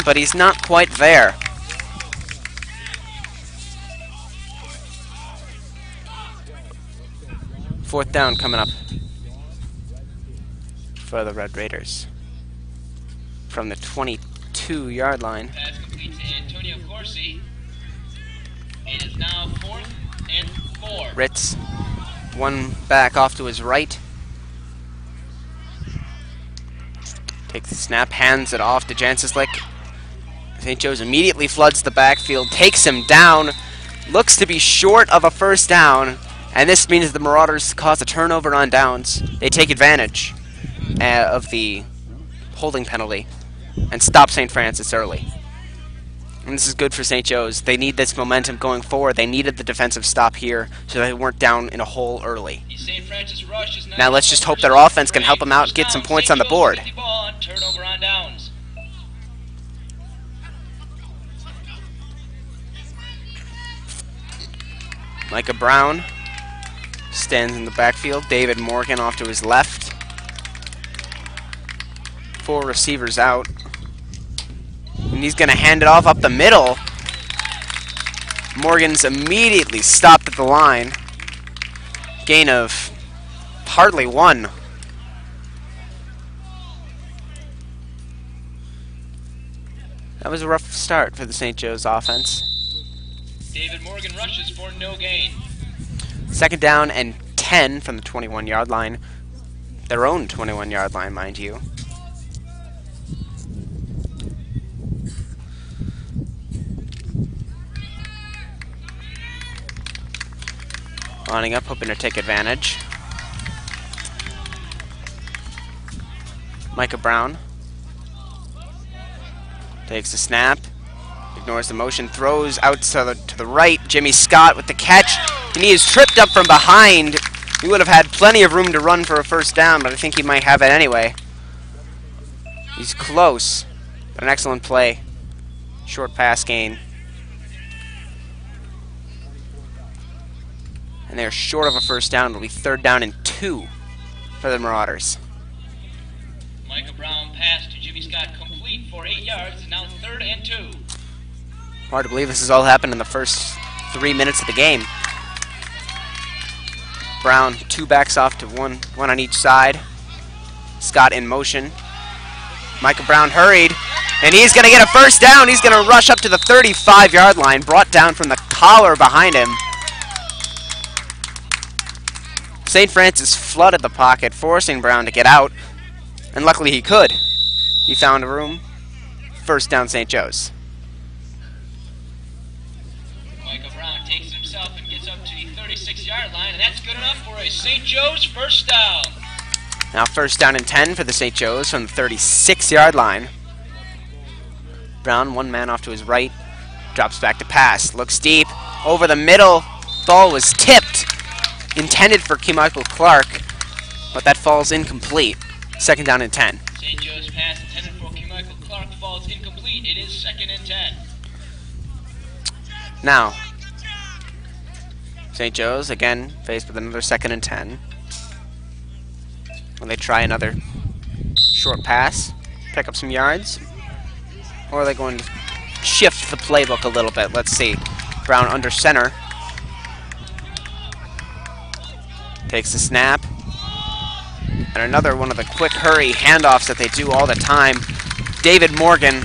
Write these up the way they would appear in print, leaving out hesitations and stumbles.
but he's not quite there. Fourth down coming up for the Red Raiders from the 22-yard line. Pass complete to Antonio Corsi. It is now 4th and 4. Ritz, one back off to his right. Takes the snap, hands it off to Janciclik. St. Joe's immediately floods the backfield, takes him down, looks to be short of a first down, and this means the Marauders cause a turnover on downs. They take advantage of the holding penalty and stop St. Francis early. And this is good for St. Joe's. They need this momentum going forward. They needed the defensive stop here so they weren't down in a hole early. Now let's just hope their offense can help them out and get some points on the board. Turnover on downs. Micah Brown stands in the backfield. David Morgan off to his left. 4 receivers out. And he's going to hand it off up the middle. Morgan's immediately stopped at the line. Gain of hardly 1. That was a rough start for the St. Joe's offense. David Morgan rushes for no gain. Second down and 10 from the 21-yard line. Their own 21-yard line, mind you. Lining up, hoping to take advantage. Micah Brown takes the snap, ignores the motion, throws out to the right. Jimmy Scott with the catch, and he is tripped up from behind. He would have had plenty of room to run for a first down, but I think he might have it anyway. He's close, but an excellent play. Short pass gain. And they're short of a first down. It'll be 3rd down and 2 for the Marauders. Micah Brown pass to Jimmy Scott complete for 8 yards. It's now 3rd and 2. Hard to believe this has all happened in the first 3 minutes of the game. Brown, 2 backs off to one on each side. Scott in motion. Micah Brown hurried, and he's going to get a first down. He's going to rush up to the 35-yard line, brought down from the collar behind him. St. Francis flooded the pocket, forcing Brown to get out, and luckily he could. He found a room. First down, St. Joe's. Micah Brown takes it himself and gets up to the 36-yard line, and that's good enough for a St. Joe's first down. Now 1st down and 10 for the St. Joe's from the 36-yard line. Brown, one man off to his right, drops back to pass, looks deep, over the middle. Ball was tipped, intended for Kemichael Clark, but that falls incomplete. 2nd down and 10. St. Joe's pass intended for Kemichael Clark falls incomplete. It is 2nd and 10. Now, St. Joe's again faced with another 2nd and 10. Will they try another short pass, pick up some yards? Or are they going to shift the playbook a little bit? Let's see. Brown under center. Takes the snap. And another one of the quick hurry handoffs that they do all the time. David Morgan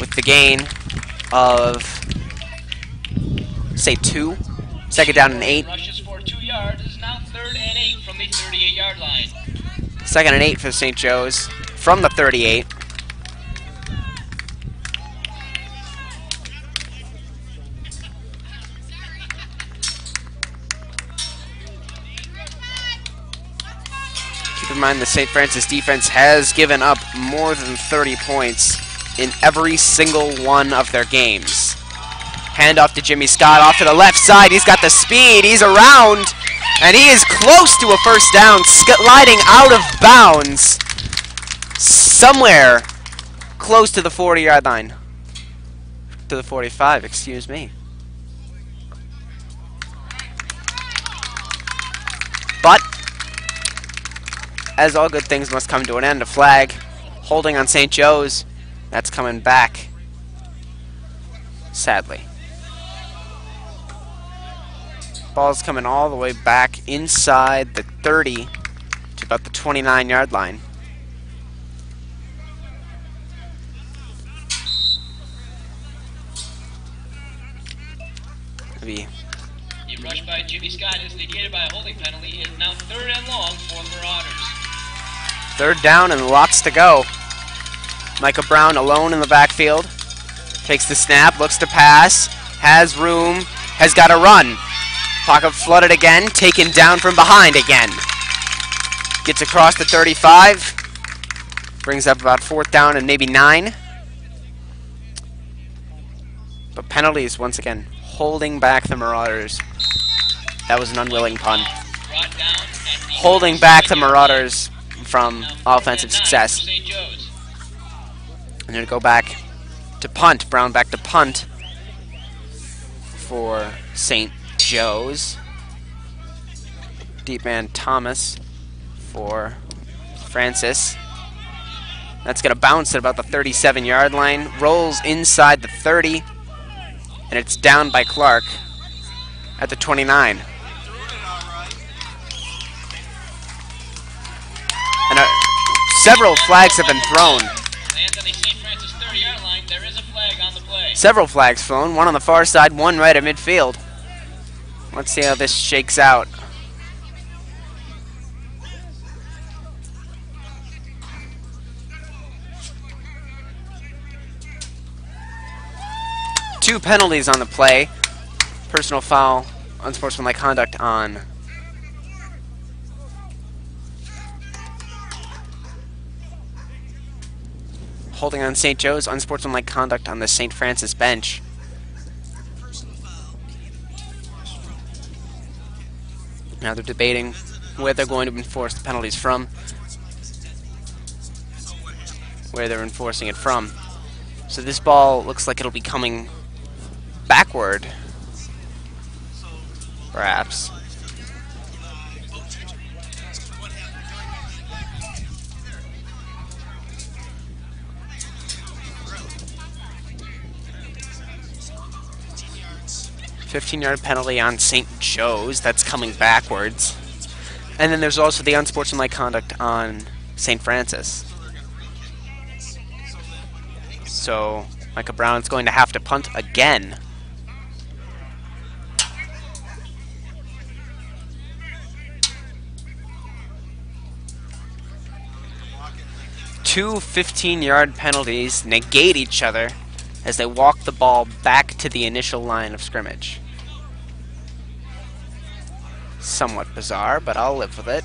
with the gain of, say, 2. 2nd down and 8. Rushes for 2 yards. Is now 3rd and 8 from the 38-yard line. 2nd and 8 for St. Joe's from the 38. Keep in mind the St. Francis defense has given up more than 30 points in every single one of their games. Hand off to Jimmy Scott, off to the left side. He's got the speed. He's around, and he is close to a first down, sliding out of bounds somewhere close to the 40-yard line. To the 45, excuse me. But, as all good things must come to an end, a flag holding on St. Joe's. That's coming back sadly. Ball's coming all the way back inside the 30 to about the 29-yard line. He rushed by Jimmy Scott is negated by a holding penalty. It is now 3rd and long for the Marauders. 3rd down and lots to go. Micah Brown alone in the backfield. Takes the snap, looks to pass, has room, has got to run. Pocket flooded again, taken down from behind again. Gets across the 35. Brings up about 4th down and maybe 9. But penalties once again holding back the Marauders. That was an unwilling pun. Holding back the Marauders from offensive success. And going to go back to punt. Brown back to punt for St. Joe's. Deep man Thomas for Francis. That's going to bounce at about the 37-yard line. Rolls inside the 30. And it's down by Clark at the 29. And several flags have been thrown. Several flags thrown, one on the far side, one right at midfield. Let's see how this shakes out. Two penalties on the play. Personal foul, unsportsmanlike conduct on holding on St. Joe's, unsportsmanlike conduct on the St. Francis bench. Now they're debating where they're going to enforce the penalties from. Where they're enforcing it from. So this ball looks like it'll be coming backward, perhaps. $15-yard penalty on St. Joe's. That's coming backwards. And then there's also the unsportsmanlike conduct on St. Francis. So Micah Brown's going to have to punt again. Two 15-yard penalties negate each other as they walk the ball back to the initial line of scrimmage. Somewhat bizarre, but I'll live with it.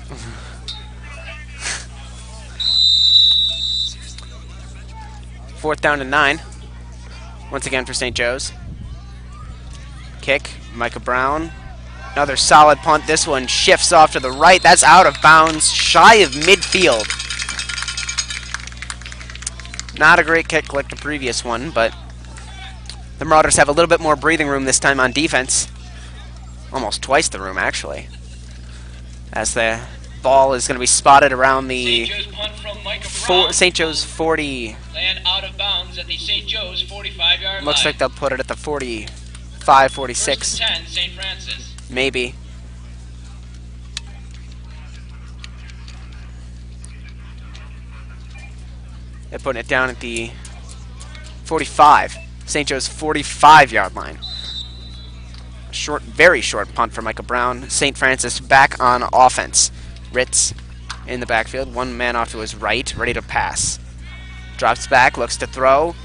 Fourth down and 9. Once again for St. Joe's. Kick, Micah Brown. Another solid punt. This one shifts off to the right. That's out of bounds, shy of midfield. Not a great kick like the previous one, but the Marauders have a little bit more breathing room this time on defense. Almost twice the room, actually. As the ball is going to be spotted around the St. Joe's 40. Land out of bounds at the St. Joe's 45-yard line. Looks like they'll put it at the 45, 46. 10, St. Francis. Maybe. They're putting it down at the 45. St. Joe's 45-yard line. Short, very short punt for Micah Brown. St. Francis back on offense. Ritz in the backfield. One man off to his right, ready to pass. Drops back, looks to throw.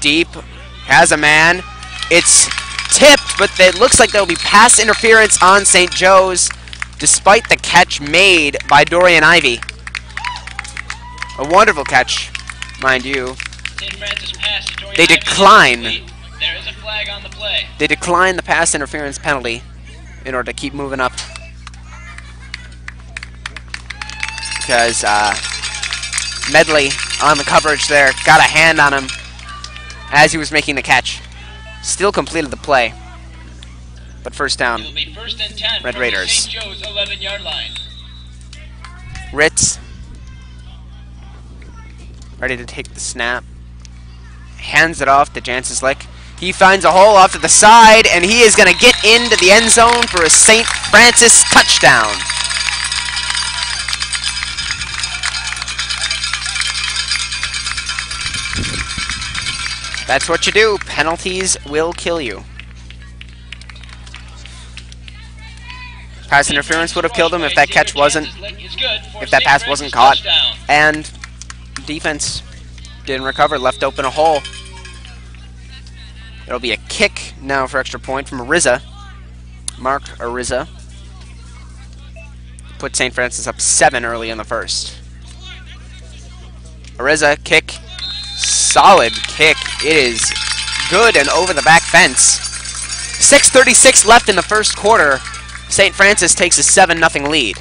Deep, has a man. It's tipped, but it looks like there'll be pass interference on St. Joe's, despite the catch made by Dorian Ivey. A wonderful catch, mind you. St. Francis pass to Dorian They Ivey. decline. There is a flag on the play. They decline the pass interference penalty in order to keep moving up. Because Medley on the coverage there got a hand on him as he was making the catch. Still completed the play. But first down, It'll be 1st and 10 Red from Raiders. the St. Joe's 11-yard line. Ritz ready to take the snap. Hands it off to Janceslick. He finds a hole off to the side, and he is going to get into the end zone for a St. Francis touchdown. That's what you do. Penalties will kill you. Pass interference would have killed him if that catch wasn't, if that pass wasn't caught. And defense didn't recover, left open a hole. It'll be a kick now for extra point from Ariza. Mark Ariza. Put St. Francis up 7 early in the first. Ariza, kick. Solid kick. It is good and over the back fence. 6:36 left in the first quarter. St. Francis takes a 7-0 lead.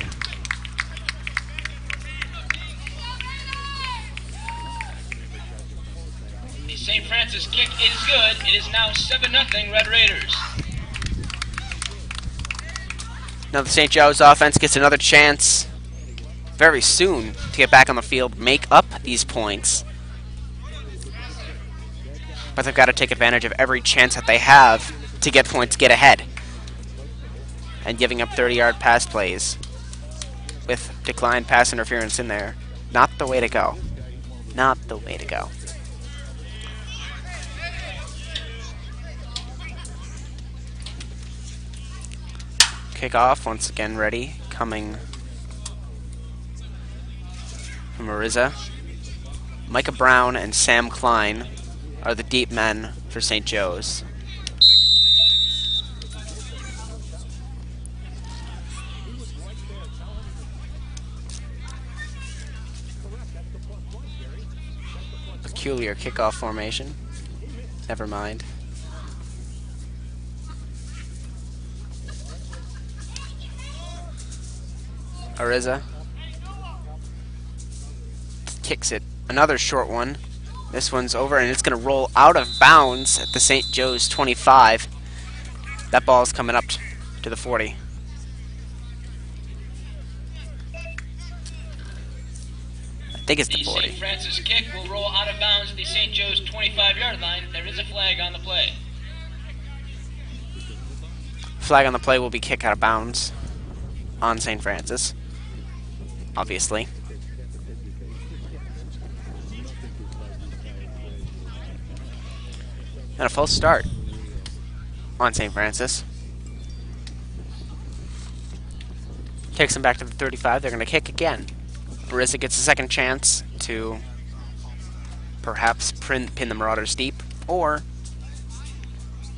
The St. Francis kick is good. It is now 7-0 Red Raiders. Now the St. Joe's offense gets another chance very soon to get back on the field, make up these points. But they've got to take advantage of every chance that they have to get points, get ahead. And giving up 30-yard pass plays with declined pass interference in there. Not the way to go. Not the way to go. Kickoff, once again ready, coming from Ariza. Micah Brown and Sam Klein are the deep men for St. Joe's. Peculiar kickoff formation. Never mind. Ariza kicks it. Another short one. This one's over, and it's going to roll out of bounds at the St. Joe's 25. That ball is coming up to the 40. I think it's the 40. The St. Francis kick will roll out of bounds at the St. Joe's 25-yard line. There is a flag on the play. Flag on the play will be kick out of bounds on St. Francis, obviously. And a false start on St. Francis. Takes them back to the 35. They're going to kick again. Ariza gets a second chance to perhaps pin the Marauders deep, or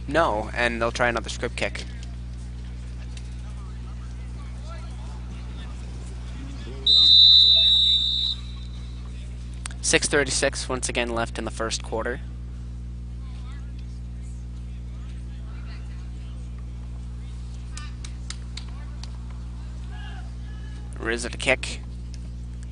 no, and they'll try another script kick. .636 once again left in the first quarter. Ariza to kick.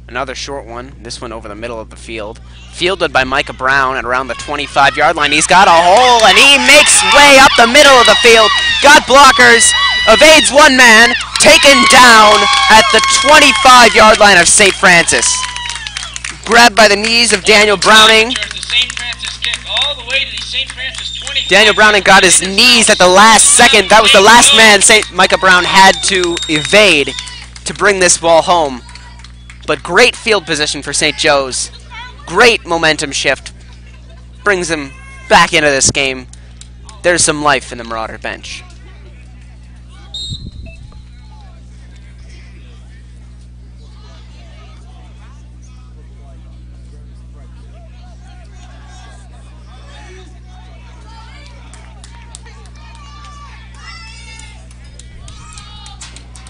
Another short one. This one over the middle of the field. Fielded by Micah Brown at around the 25-yard line. He's got a hole, and he makes way up the middle of the field. Got blockers. Evades one man. Taken down at the 25-yard line of St. Francis. Grabbed by the knees of Daniel Browning. Daniel Browning got his knees at the last second. That was the last man Micah Brown had to evade to bring this ball home. But great field position for St. Joe's. Great momentum shift. Brings him back into this game. There's some life in the Marauder bench.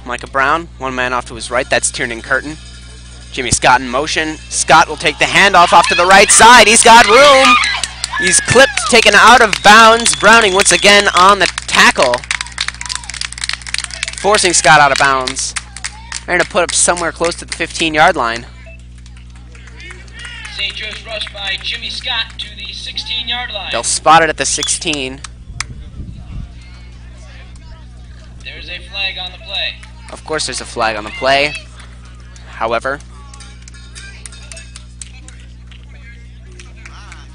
Micah Brown, one man off to his right. That's Tiernan Curtin. Jimmy Scott in motion. Scott will take the handoff off to the right side. He's got room. He's clipped, taken out of bounds. Browning once again on the tackle, forcing Scott out of bounds. They're going to put up somewhere close to the 15-yard line. St. Joe's rushed by Jimmy Scott to the 16-yard line. They'll spot it at the 16. There's a flag on the play. Of course there's a flag on the play. However,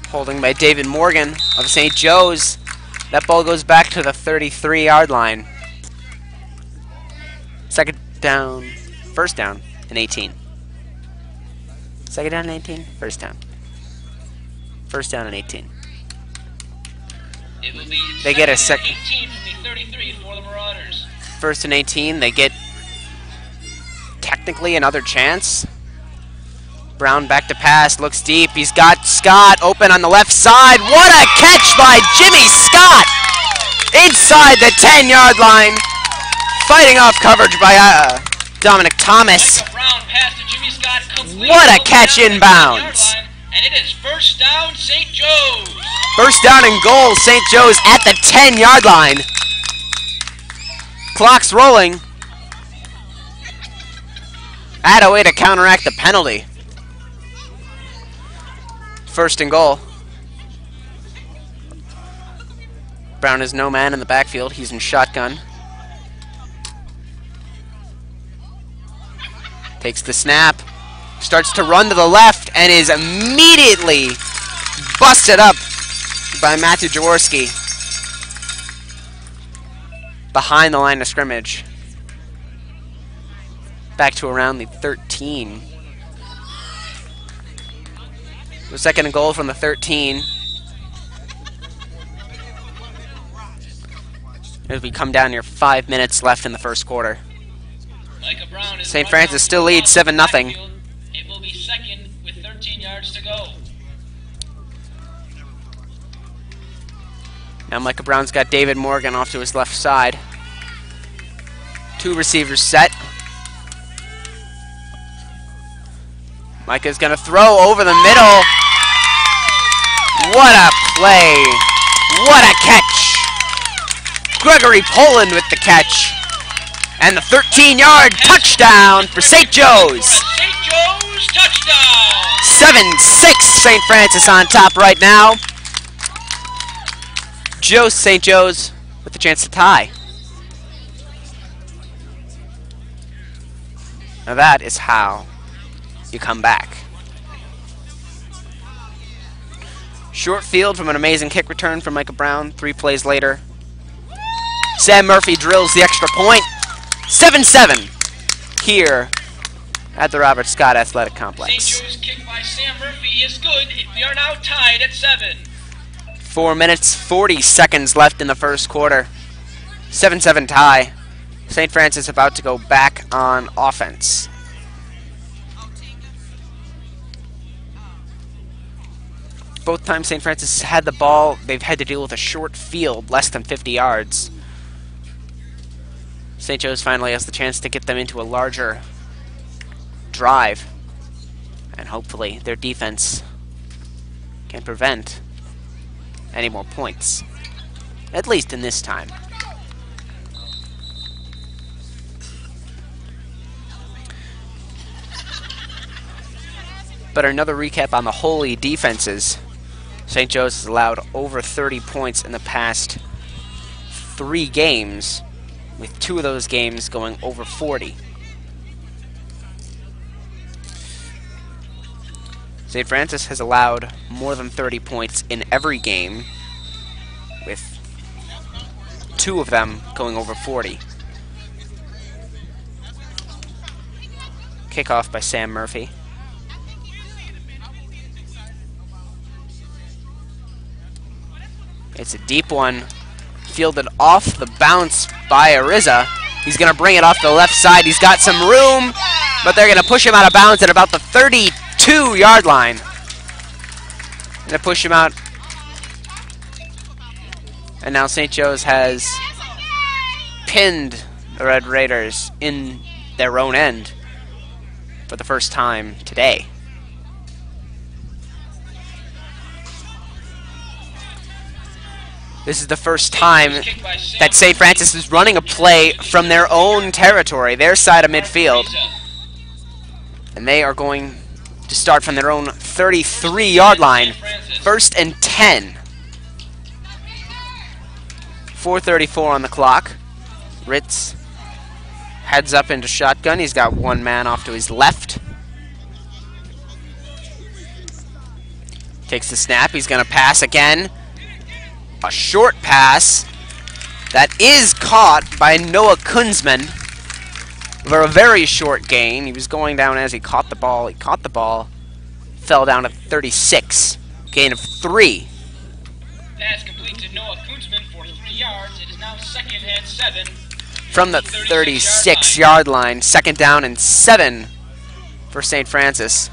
holding by David Morgan of St. Joe's. That ball goes back to the 33-yard line. Second down, first down and 18. Second down and 18, first down. First down and 18. It will be They get a 18 from the 33 for the Marauders. First and 18, they get technically another chance. Brown back to pass, looks deep. He's got Scott open on the left side. What a catch by Jimmy Scott! Inside the 10-yard line. Fighting off coverage by Dominic Thomas. Brown pass to Jimmy Scott, complete. What a catch inbounds. And it is first down, St. Joe's. First down and goal, St. Joe's at the 10-yard line. Clock's rolling. Add a way to counteract the penalty. First and goal. Brown is no man in the backfield. He's in shotgun. Takes the snap. Starts to run to the left and is immediately busted up by Matthew Jaworski behind the line of scrimmage. Back to around the 13. The second and goal from the 13. As we come down near 5 minutes left in the first quarter. St. Francis still leads 7-0. It will be second with 13 yards to go. Now Micah Brown's got David Morgan off to his left side. Two receivers set. Micah's gonna throw over the middle. What a play. What a catch. Gregory Poland with the catch. And the 13-yard touchdown for St. Joe's. St. Joe's touchdown. 7-6, St. Francis on top right now. St. Joe's with the chance to tie. Now that is how you come back. Short field from an amazing kick return from Micah Brown. 3 plays later. Sam Murphy drills the extra point. 7-7 here at the Robert Scott Athletic Complex. St. Joe's kick by Sam Murphy is good. We are now tied at 7. 4 minutes, 40 seconds left in the first quarter. 7-7 tie. St. Francis about to go back on offense. Both times St. Francis had the ball, they've had to deal with a short field, less than 50 yards. St. Joe's finally has the chance to get them into a larger drive. And hopefully their defense can prevent any more points. At least in this time. But another recap on the Holy defenses. St. Joe's has allowed over 30 points in the past 3 games, with 2 of those games going over 40. St. Francis has allowed more than 30 points in every game, with 2 of them going over 40. Kickoff by Sam Murphy. It's a deep one, fielded off the bounce by Ariza. He's going to bring it off the left side. He's got some room, but they're going to push him out of bounds at about the 32-yard line. Going to push him out. And now St. Joe's has pinned the Red Raiders in their own end for the first time today. This is the first time that St. Francis is running a play from their own territory, their side of midfield. And they are going to start from their own 33-yard line. First and 10. 4:34 on the clock. Ritz heads up into shotgun. He's got one man off to his left. Takes the snap. He's going to pass again. A short pass that is caught by Noah Kunzman for a very short gain. He was going down as he caught the ball. He caught the ball, fell down at 36. Gain of 3. Pass complete to Noah Kunzman for 3 yards. It is now second and 7. From the 36-yard line. Second down and 7 for St. Francis.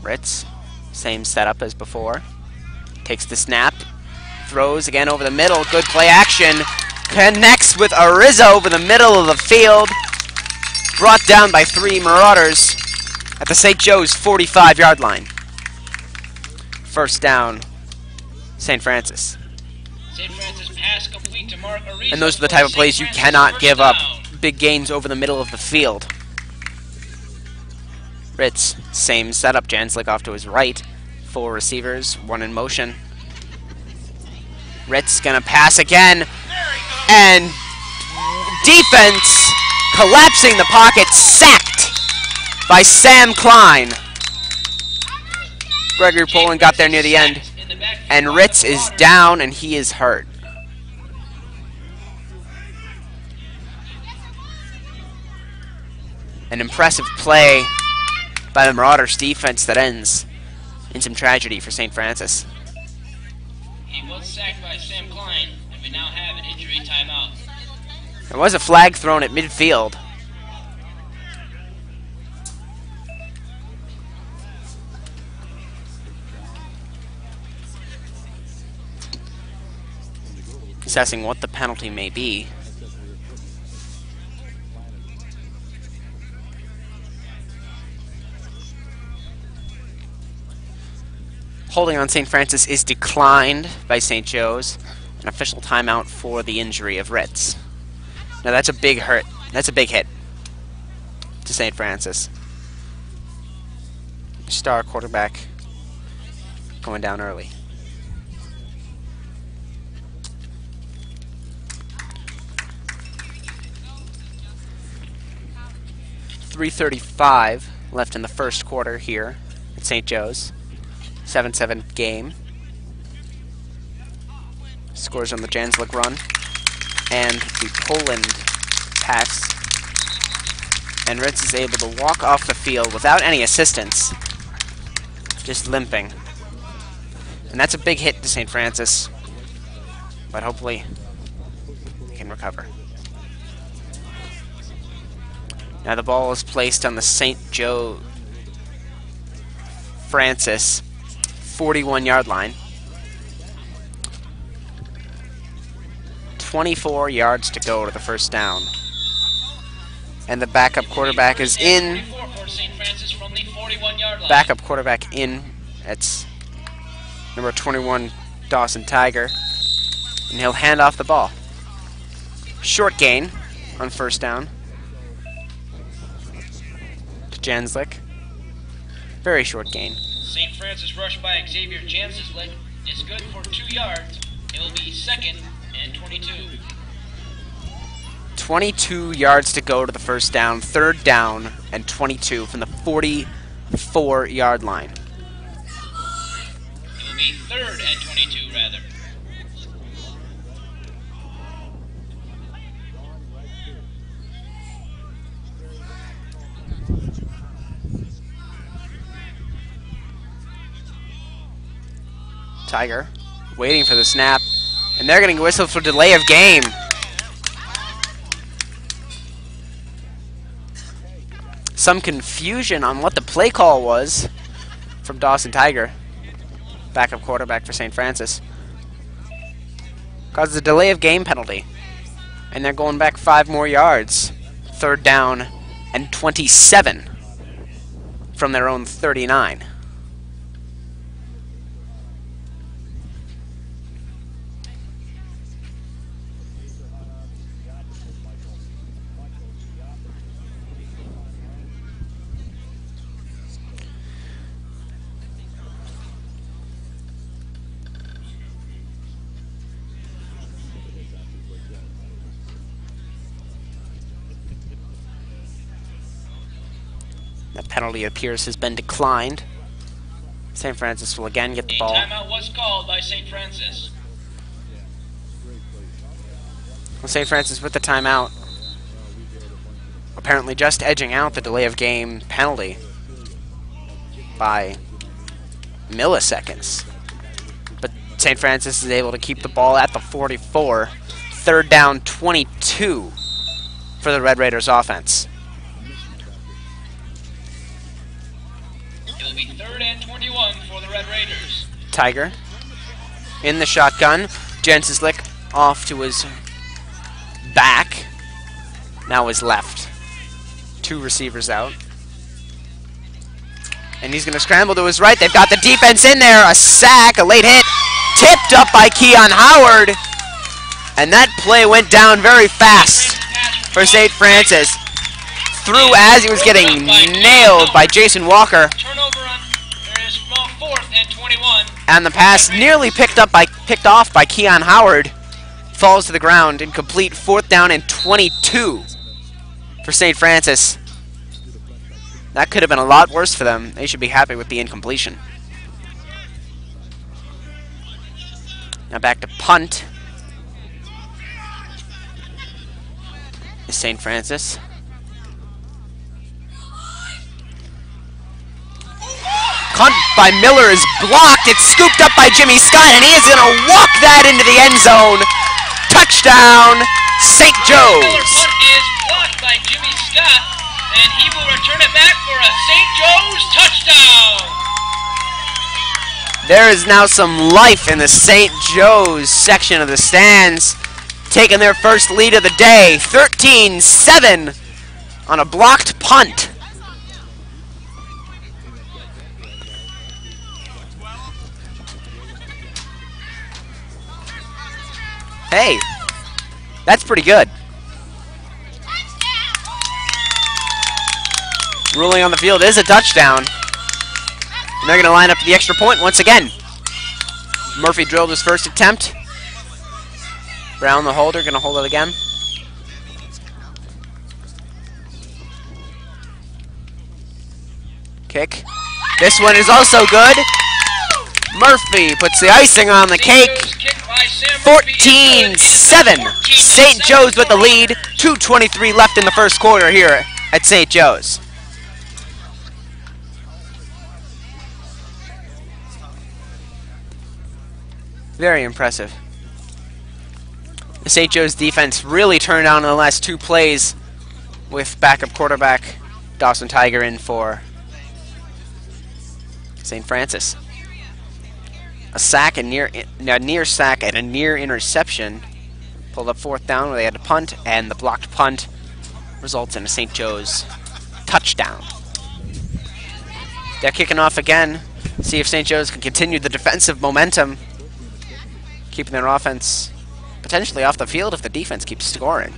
Ritz, same setup as before. Takes the snap. Throws again over the middle. Good play action. Connects with Ariza over the middle of the field. Brought down by 3 Marauders at the St. Joe's 45-yard line. First down, St. Francis. St. Francis pass complete to Mark Ariza. And those are the type of plays you cannot give up. Big gains over the middle of the field. Ritz, same setup. Janslick off to his right. 4 receivers, 1 in motion. Ritz gonna pass again. And defense collapsing the pocket, sacked by Sam Klein. Gregory Poland got there near the end. And Ritz is down and he is hurt. An impressive play by the Marauders defense that ends in some tragedy for St. Francis. He was sacked by Sam Klein, and we now have an injury timeout. There was a flag thrown at midfield. Assessing what the penalty may be. Holding on St. Francis is declined by St. Joe's. An official timeout for the injury of Ritz. Now that's a big hurt. That's a big hit to St. Francis. Star quarterback going down early. .335 left in the first quarter here at St. Joe's. 7-7 game. Scores on the Janslick run and the Poland pass. And Ritz is able to walk off the field without any assistance, just limping. And that's a big hit to St. Francis, but hopefully he can recover. Now the ball is placed on the St. Joe Francis 41-yard line. 24 yards to go to the first down. And the backup quarterback is in. Backup quarterback in. It's number 21, Dawson Tiger. And he'll hand off the ball. Short gain on first down to Janslick. Very short gain. St. Francis rush by Xavier Janslick is good for 2 yards. It will be second and 22. 22 yards to go to the first down. Third down and 22 from the 44-yard line. It will be third and 22, rather. Tiger waiting for the snap, and they're getting whistled for delay of game. Some confusion on what the play call was from Dawson Tiger, backup quarterback for St. Francis. Causes a delay of game penalty, and they're going back 5 more yards. Third down and 27 from their own 39. That penalty appears has been declined. St. Francis will again get the A ball. timeout was called by St. Francis. St. Francis with the timeout. Apparently just edging out the delay of game penalty by milliseconds. But St. Francis is able to keep the ball at the 44. Third down 22 for the Red Raiders offense. It will be 3rd and 21 for the Red Raiders. Tiger in the shotgun. Jensislik off to his back. Now his left. 2 receivers out. And he's going to scramble to his right. They've got the defense in there. A sack, a late hit. Tipped up by Keon Howard. And that play went down very fast for St. Francis. Through as he was getting nailed by Jason Walker. Turnover on there is 4th and 21. And the pass nearly picked off by Keon Howard. Falls to the ground. Incomplete. 4th down and 22 for St. Francis. That could have been a lot worse for them. They should be happy with the incompletion. Now back to punt. St. Francis. Punt by Miller is blocked. It's scooped up by Jimmy Scott, and he is going to walk that into the end zone. Touchdown, St. Joe's. Miller punt is blocked by Jimmy Scott, and he will return it back for a St. Joe's touchdown. There is now some life in the St. Joe's section of the stands, taking their first lead of the day, 13-7 on a blocked punt. Hey, that's pretty good. Ruling on the field is a touchdown. And they're going to line up for the extra point once again. Murphy drilled his first attempt. Brown, the holder, going to hold it again. Kick. This one is also good. Murphy puts the icing on the cake. 14-7. St. Joe's with the lead. 2:23 left in the first quarter here at St. Joe's. Very impressive. The St. Joe's defense really turned on in the last 2 plays with backup quarterback Dawson Tiger in for St. Francis. A sack, a near sack, and a near interception pulled up 4th down where they had to punt, and the blocked punt results in a St. Joe's touchdown. They're kicking off again. See if St. Joe's can continue the defensive momentum, keeping their offense potentially off the field if the defense keeps scoring.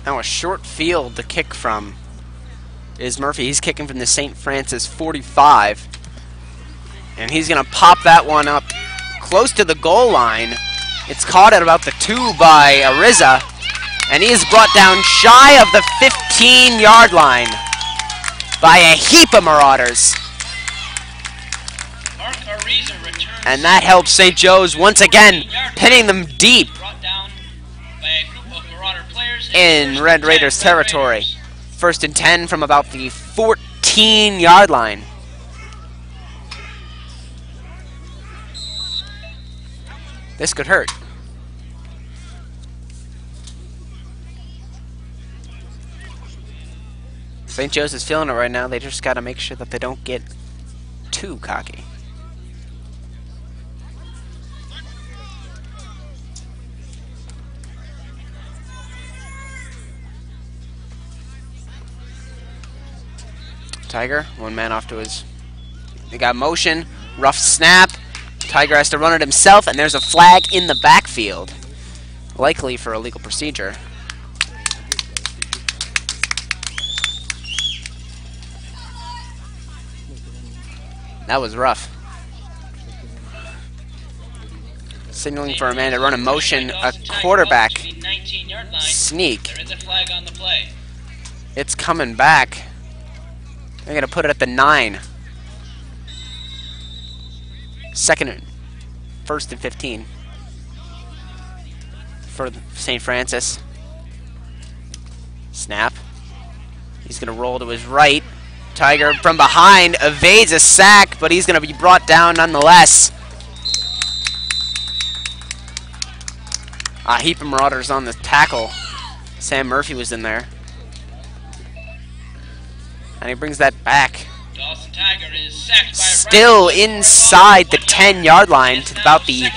Now a short field to kick from is Murphy. He's kicking from the St. Francis 45. And he's going to pop that one up close to the goal line. It's caught at about the 2 by Ariza. And he is brought down shy of the 15-yard line by a heap of Marauders. And that helps St. Joe's once again, pinning them deep in Red Raiders territory. 1st and 10 from about the 14-yard line. This could hurt. St. Joe's is feeling it right now. They just got to make sure that they don't get too cocky. Tiger, one man off to his... They got motion, rough snap. Tiger has to run it himself, and there's a flag in the backfield. Likely for illegal procedure. That was rough. Signaling for a man to run a motion, a quarterback sneak. It's coming back. They're going to put it at the 9. First and 15 for St. Francis. Snap. He's going to roll to his right. Tiger from behind evades a sack, but he's going to be brought down nonetheless. A heap of Marauders on the tackle. Sam Murphy was in there. And he brings that back. Dawson Tiger is sacked by Still inside the 10-yard line to about the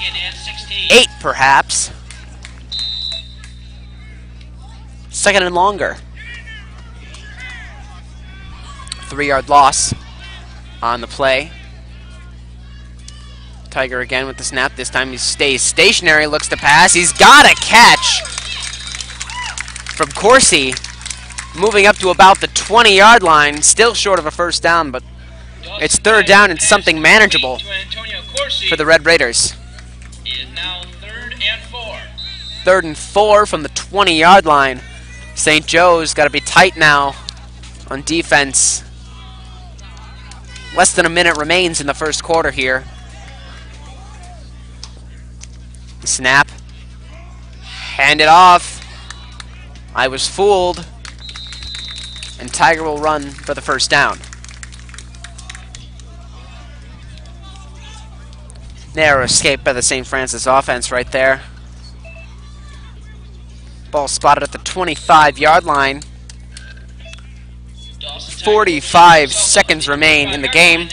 8, perhaps. Second and longer. 3-yard loss on the play. Tiger again with the snap. This time he stays stationary, looks to pass. He's got a catch from Corsi, moving up to about the 20-yard line. Still short of a first down, but it's third down and something manageable for the Red Raiders. It is now 3rd and 4. 3rd and 4 from the 20-yard line. St. Joe's got to be tight now on defense. Less than a minute remains in the first quarter here. Snap. Hand it off. I was fooled. And Tiger will run for the first down. Narrow escape by the St. Francis offense right there. Ball spotted at the 25-yard line. 45 seconds remain in the game.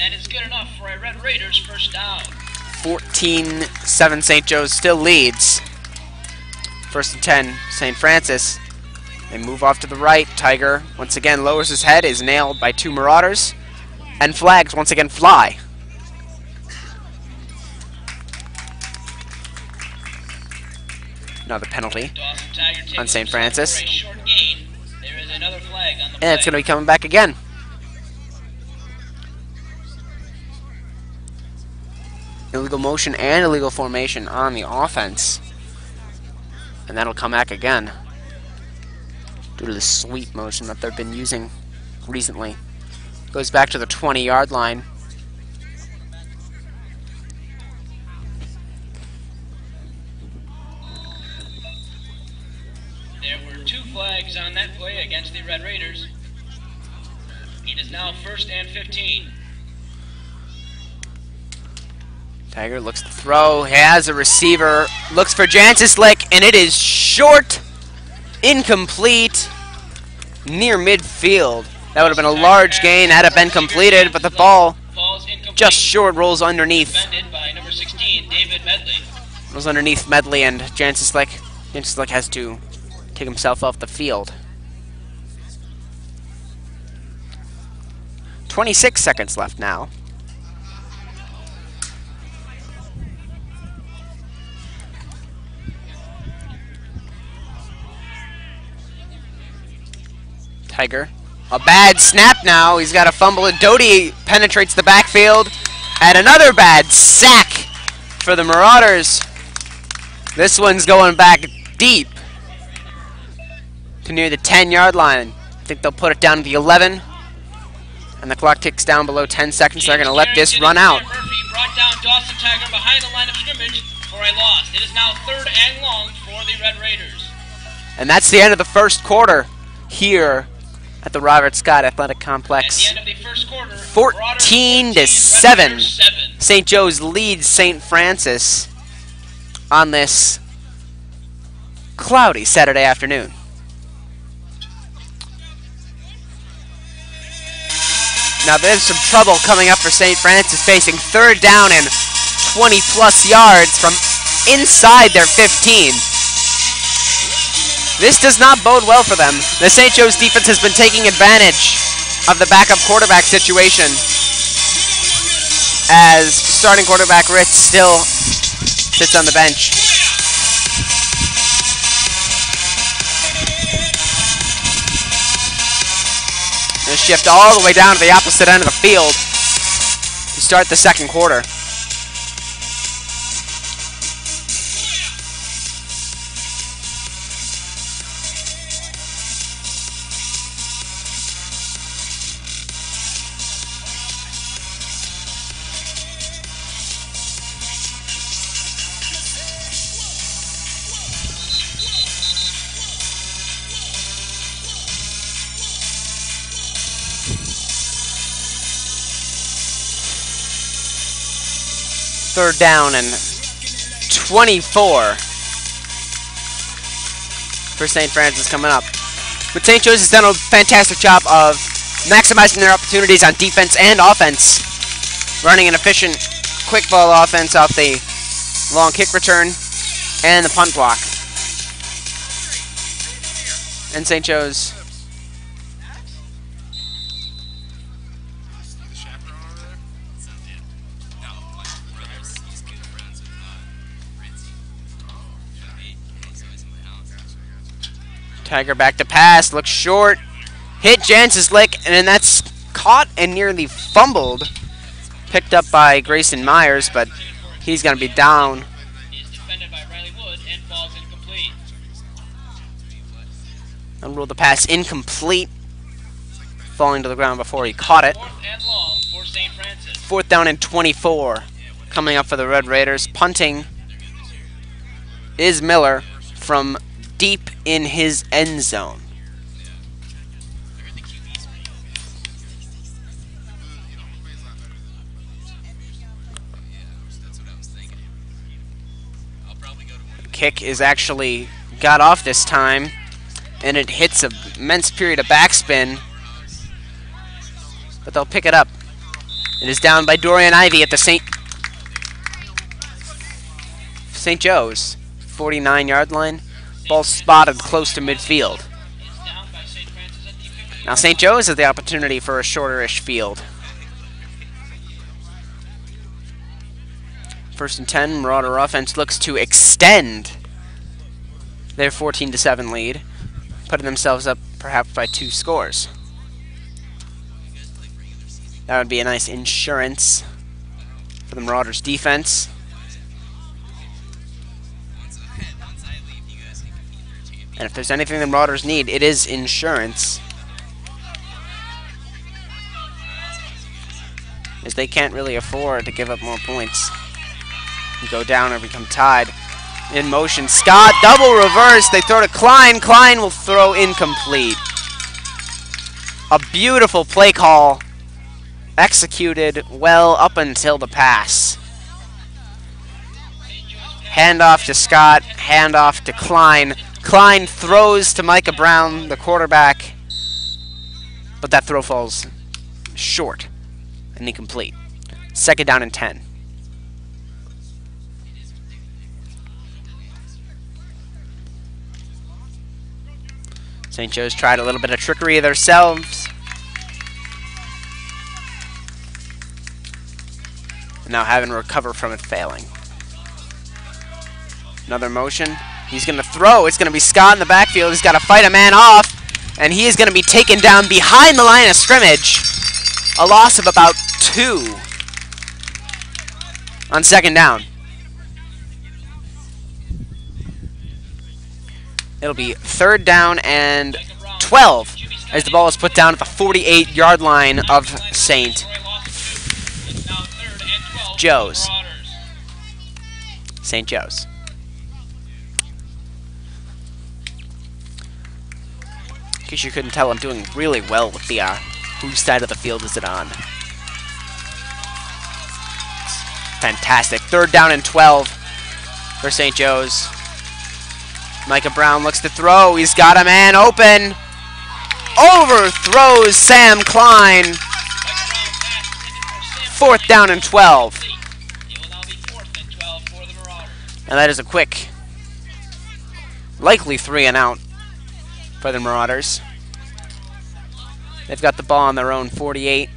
14-7 St. Joe's still leads. 1st and 10 St. Francis. They move off to the right. Tiger once again lowers his head, is nailed by 2 Marauders, and flags once again fly. Another penalty on St. Francis. And it's going to be coming back again. Illegal motion and illegal formation on the offense. And that'll come back again, due to the sweep motion that they've been using recently. Goes back to the 20-yard line. There were 2 flags on that play against the Red Raiders. It is now 1st and 15. Tiger looks to throw, has a receiver, looks for Janceslick, and it is short, incomplete, near midfield. That would have been a large gain had it been completed, but the ball just short, rolls underneath. By number 16, David Medley. Rolls underneath Medley, and Janceslick has to take himself off the field. 26 seconds left now. Tiger. A bad snap now. He's got a fumble, and Doty penetrates the backfield. And another bad sack for the Marauders. This one's going back deep to near the 10-yard line. I think they'll put it down to the 11. And the clock ticks down below 10 seconds. So they're going to let this run out. Murphy brought down Dawson Tiger behind the line of scrimmage for a loss. It is now 3rd and long for the Red Raiders. And that's the end of the first quarter here at the Robert Scott Athletic Complex. At the end of the first quarter, 14-7. St. Joe's leads St. Francis on this cloudy Saturday afternoon. Now there's some trouble coming up for St. Francis, facing 3rd down and 20-plus yards from inside their 15. This does not bode well for them. The St. Joe's defense has been taking advantage of the backup quarterback situation, as starting quarterback Ritz still sits on the bench. And shift all the way down to the opposite end of the field to start the second quarter. Third down and 24 for St. Francis coming up. But St. Joe's has done a fantastic job of maximizing their opportunities on defense and offense, running an efficient quick ball offense off the long kick return and the punt block. And St. Joe's Tiger back to pass, looks short, hit Jancis Lick, and then that's caught and nearly fumbled. Picked up by Grayson Myers, but he's going to be down. Is defended by Riley Wood and falls incomplete. Unruled the pass incomplete, falling to the ground before he caught it. Fourth and long for St. Francis. Fourth down and 24 coming up for the Red Raiders. Punting is Miller from deep in his end zone. Kick is actually got off this time, and it hits an immense period of backspin, but they'll pick it up. It is down by Dorian Ivey at the St. Joe's 49-yard line. Ball spotted close to midfield. Now St. Joe's has the opportunity for a shorter-ish field. First and 10, Marauder offense looks to extend their 14-7 lead, putting themselves up perhaps by 2 scores. That would be a nice insurance for the Marauders' defense. And if there's anything the Marauders need, it is insurance, as they can't really afford to give up more points. Go down or become tied. In motion, Scott, double reverse. They throw to Klein. Klein will throw incomplete. A beautiful play call, executed well up until the pass. Handoff to Scott, handoff to Klein. Klein throws to Micah Brown, the quarterback, but that throw falls short and incomplete. Second down and 10. St. Joe's tried a little bit of trickery themselves. And now having to recover from it failing. Another motion. He's going to throw. It's going to be Scott in the backfield. He's got to fight a man off. And he is going to be taken down behind the line of scrimmage. A loss of about 2 on second down. It'll be third down and 12 as the ball is put down at the 48-yard line of St. Joe's. St. Joe's. In case you couldn't tell, I'm doing really well with the whose side of the field is it on. Fantastic. Third down and 12 for St. Joe's. Micah Brown looks to throw. He's got a man open. Overthrows Sam Klein. Fourth down and 12. And that is a quick, likely 3 and out for the Marauders. They've got the ball on their own 48.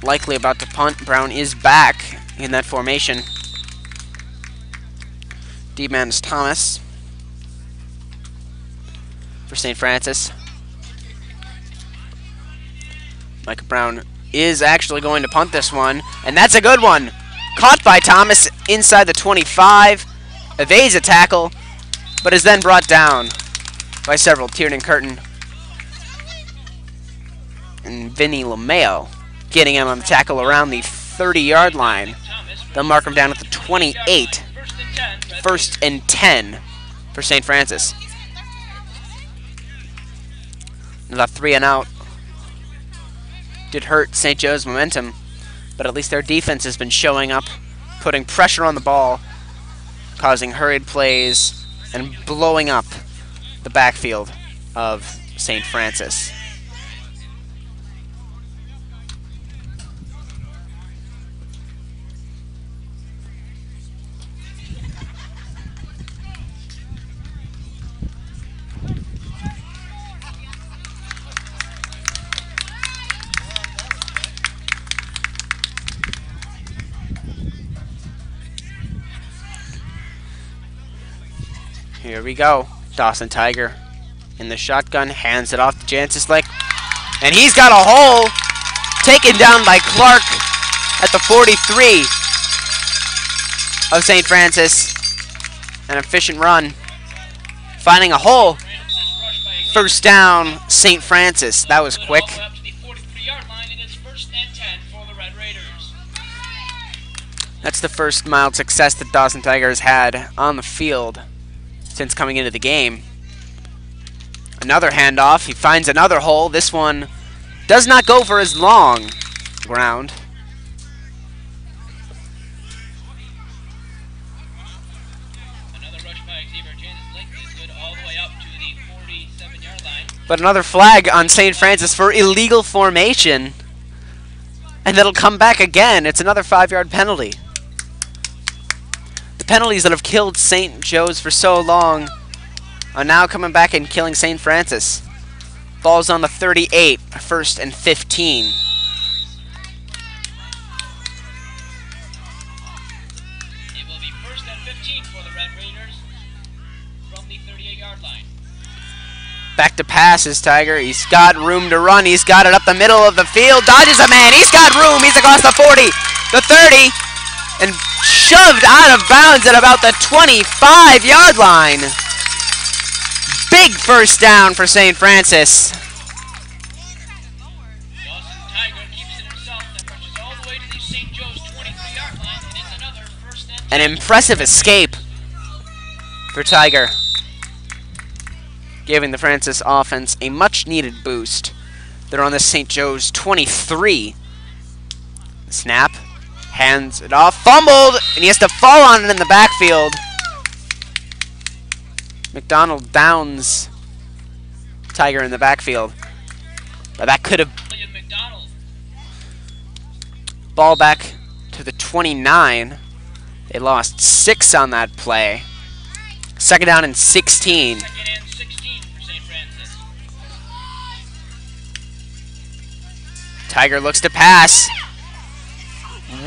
Likely about to punt. Brown is back in that formation. D-man is Thomas for St. Francis. Micah Brown is actually going to punt this one, and that's a good one. Caught by Thomas inside the 25, evades a tackle, but is then brought down by several. Tiernan Curtin and Vinny LeMayo getting him on the tackle around the 30-yard line. They'll mark him down at the 28. First and 10 for St. Francis. That 3 and out did hurt St. Joe's momentum, but at least their defense has been showing up, putting pressure on the ball, causing hurried plays, and blowing up the backfield of St. Francis. Here we go. Dawson Tiger in the shotgun, hands it off to Jancis Slick, and he's got a hole, taken down by Clark at the 43 of St. Francis. An efficient run, finding a hole. First down, St. Francis. That was quick. That's the first mild success that Dawson Tiger has had on the field since coming into the game. Another handoff. He finds another hole. This one does not go for as long. Ground. Another rush by Xavier Jancis Slick is good all the way up to the 47-yard line. But another flag on St. Francis for illegal formation. And that'll come back again. It's another 5-yard penalty. The penalties that have killed St. Joe's for so long are now coming back and killing St. Francis. Ball's on the 38, first and 15. It will be first and 15 for the Red Raiders from the 38-yard line. Back to passes, Tiger. He's got room to run. He's got it up the middle of the field. Dodges a man. He's got room. He's across the 40, the 30, and shoved out of bounds at about the 25-yard line. Big first down for St. Francis. Dawson Tiger keeps it himself and rushes all the way to the St. Joe's 23-yard line, and it's another first and 10. An impressive escape for Tiger, giving the Francis offense a much-needed boost. They're on the St. Joe's 23. Snap. Hands it off. Fumbled, and he has to fall on it in the backfield. McDonald downs Tiger in the backfield. But that could have... Ball back to the 29. They lost 6 on that play. Second down and 16. Second and 16 for St. Francis. Tiger looks to pass.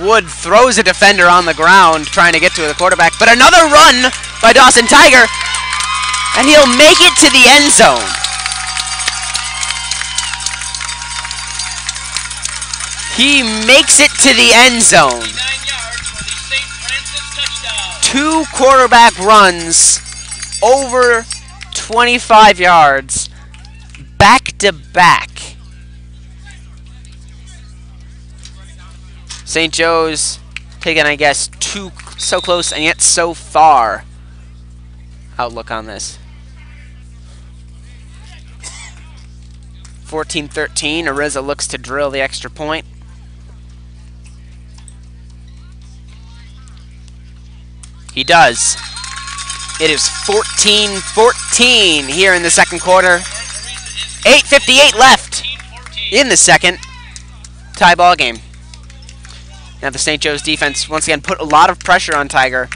Wood throws a defender on the ground trying to get to the quarterback, but another run by Dawson Tiger, and he'll make it to the end zone. He makes it to the end zone. 9 yards for the St. Francis touchdown. 2 quarterback runs over 25 yards, back to back. St. Joe's taking, I guess, so close and yet so far outlook on this. 14-13, Ariza looks to drill the extra point. He does. It is 14-14 here in the second quarter. 8:58 left in the second. Tie ball game. Now the St. Joe's defense once again put a lot of pressure on Tiger.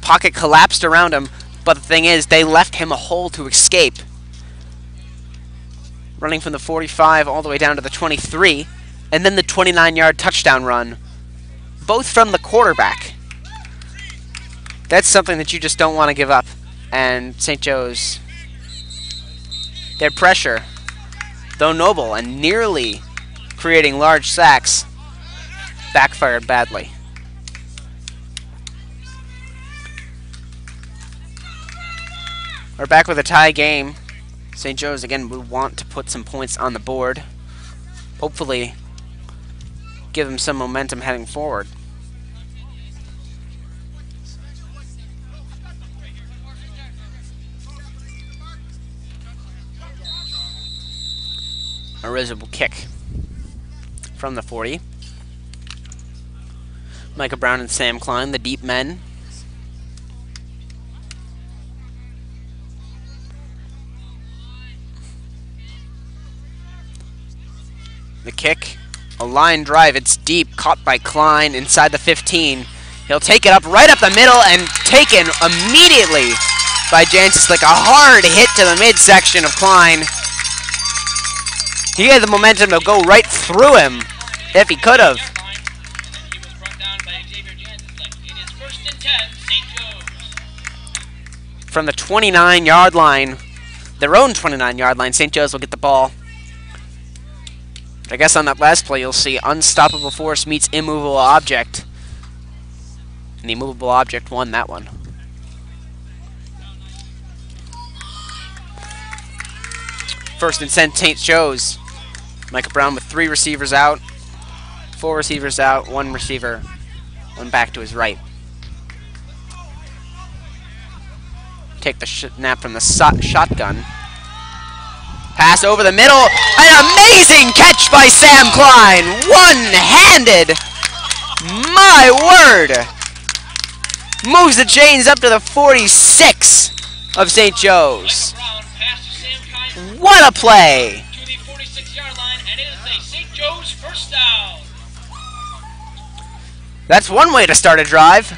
Pocket collapsed around him, but the thing is they left him a hole to escape. running from the 45 all the way down to the 23, and then the 29-yard touchdown run, both from the quarterback. That's something that you just don't want to give up. And St. Joe's, their pressure, though noble and nearly creating large sacks, backfired badly. We're back with a tie game. St. Joe's, again, would want to put some points on the board. Hopefully, give them some momentum heading forward. A risible kick from the 40. Micah Brown and Sam Klein, the deep men. The kick, a line drive, it's deep, caught by Klein inside the 15. He'll take it up right up the middle and taken immediately by Jancis Lick. A hard hit to the midsection of Klein. He had the momentum to go right through him if he could have. He was brought down by Xavier Jancis. It is 1st and 10, St. Joe's. From the 29-yard line, their own 29-yard line, St. Joe's will get the ball. I guess on that last play you'll see unstoppable force meets immovable object. And the immovable object won that one. First and 10, St. Joe's. Micah Brown with 3 receivers out, 4 receivers out, 1 receiver, 1 back to his right. Take the snap from the shotgun. Pass over the middle. An amazing catch by Sam Klein. One-handed. My word. Moves the chains up to the 46 of St. Joe's. What a play. To the 46-yard line, and it is a St. Joe's first down. That's one way to start a drive.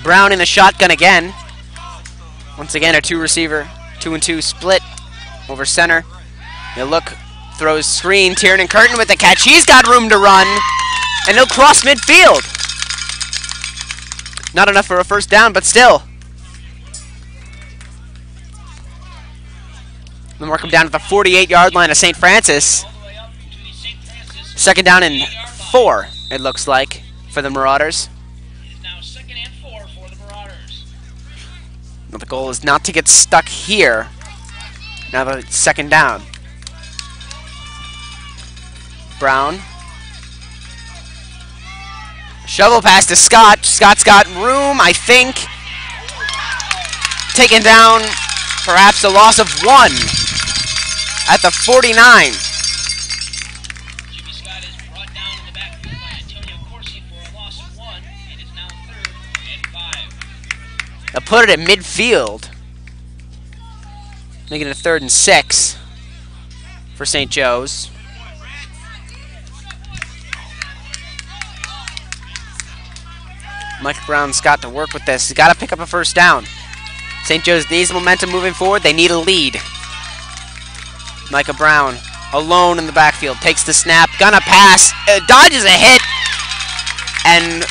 Brown in the shotgun again. Once again, a 2-receiver, 2-and-2 split over center. He'll look, throws screen. Tiernan Curtin with the catch. He's got room to run, and he'll cross midfield. Not enough for a first down, but still. They'll mark him down at the 48-yard line of St. Francis. Second down and 4, it looks like, for the Marauders. The goal is not to get stuck here. Now that it's second down. Brown. Shovel pass to Scott. Scott's got room, I think. Taken down. Perhaps a loss of 1 at the 49. Jimmy Scott is brought down in the backfield by Antonio Corsi for a loss of 1. It is now 3rd and 5. They'll put it at midfield, making it 3rd and 6 for St. Joe's. Mike Brown's got to work with this. He's got to pick up a first down. St. Joe's needs momentum moving forward. They need a lead. Micah Brown alone in the backfield. Takes the snap. Gonna pass. Dodges a hit. And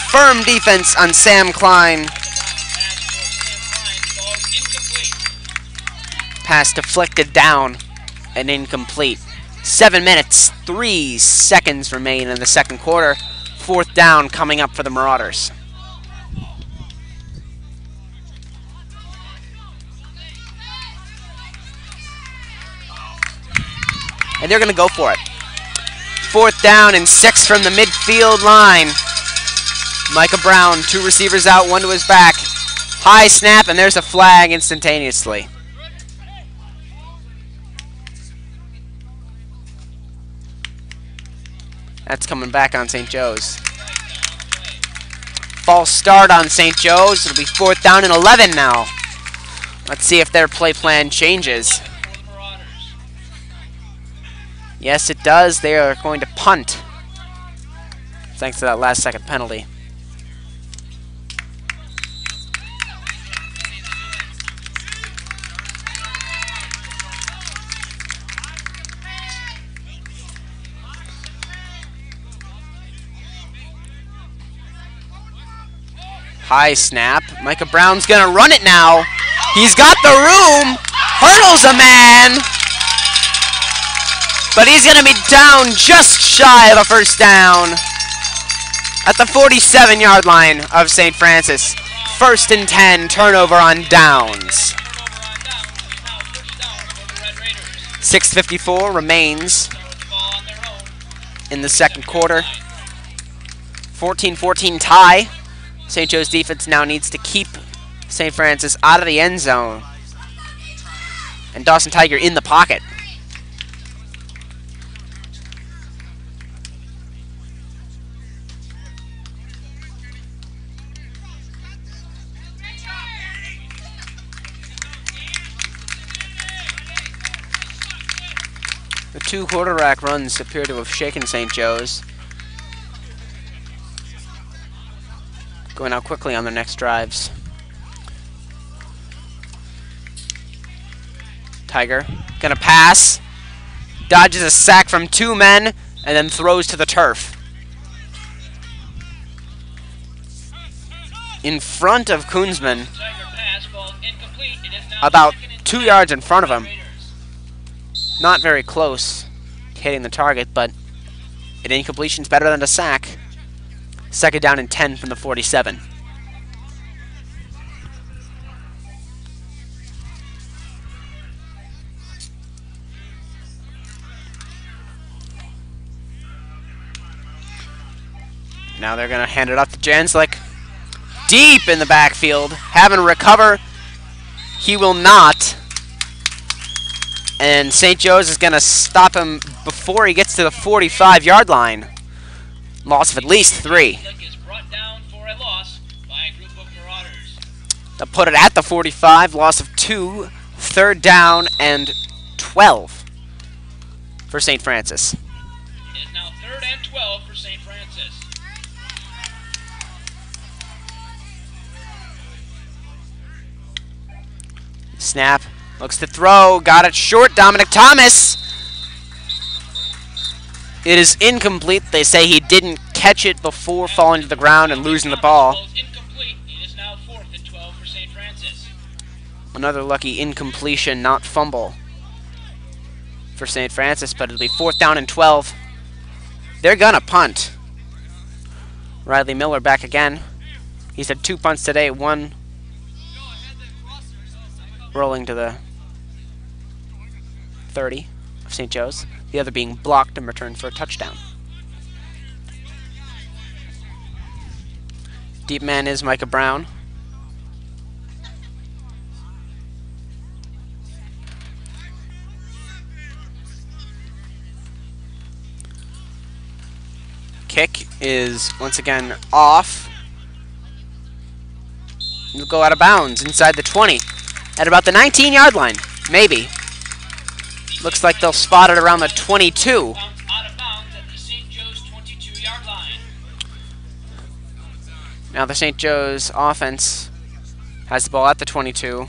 firm defense on Sam Klein. Pass deflected down and incomplete. 7 minutes, 3 seconds remain in the second quarter. 4th down coming up for the Marauders. And they're going to go for it. 4th down and 6 from the midfield line. Micah Brown, 2 receivers out, 1 to his back. High snap, and there's a flag instantaneously. That's coming back on St. Joe's. False start on St. Joe's. It'll be 4th down and 11 now. Let's see if their play plan changes. Yes, it does. They are going to punt, thanks to that last-second penalty. High snap. Micah Brown's going to run it now. He's got the room. Hurdles a man. But he's going to be down just shy of a first down at the 47-yard line of St. Francis. 1st and 10, turnover on downs. 6:54 remains in the second quarter. 14-14 tie. St. Joe's defense now needs to keep St. Francis out of the end zone. And Dawson Tiger in the pocket. The 2 quarterback runs appear to have shaken St. Joe's. Going out quickly on their next drives. Tiger gonna pass. Dodges a sack from 2 men and then throws to the turf. In front of Koonsman. About 2 yards in front of him. Not very close to hitting the target, but an incompletion's better than a sack. 2nd down and 10 from the 47. Now they're going to hand it off to Janslick. Deep in the backfield. Having to recover. He will not. And St. Joe's is going to stop him before he gets to the 45-yard line. Loss of at least 3. They'll put it at the 45. Loss of 2. 3rd down and 12 for St. Francis. It is now 3rd and 12 for St. Francis. Snap. Looks to throw. Got it short. Dominic Thomas. It is incomplete. They say he didn't catch it before falling to the ground and losing the ball. Incomplete. It is now 4th and 12 for St. Francis. Another lucky incompletion, not fumble for St. Francis, but it'll be 4th down and 12. They're gonna punt. Riley Miller back again. He's had 2 punts today, 1 rolling to the 30 of St. Joe's, the other being blocked and returned for a touchdown. Deep man is Micah Brown. Kick is once again off. It'll go out of bounds inside the 20 at about the 19-yard line, maybe. Looks like they'll spot it around the 22. Out of bounds at the St. Joe's 22-yard line. Now the St. Joe's offense has the ball at the 22.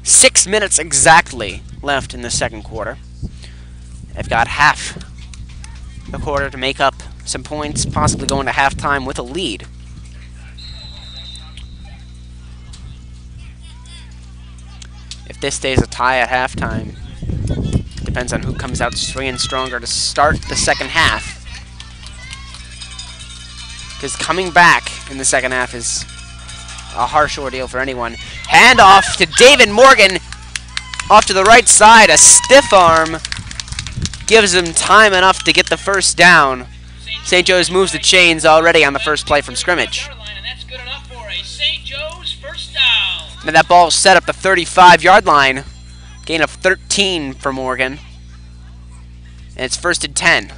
6 minutes exactly left in the second quarter. They've got half the quarter to make up some points, possibly going to halftime with a lead. If this stays a tie at halftime, depends on who comes out swinging stronger to start the second half. Because coming back in the second half is a harsh ordeal for anyone. Handoff to David Morgan. Off to the right side, a stiff arm gives him time enough to get the first down. St. Joe's moves the chains already on the first play from scrimmage. And that ball set up the 35-yard line. Gain of 13 for Morgan. And it's 1st and 10.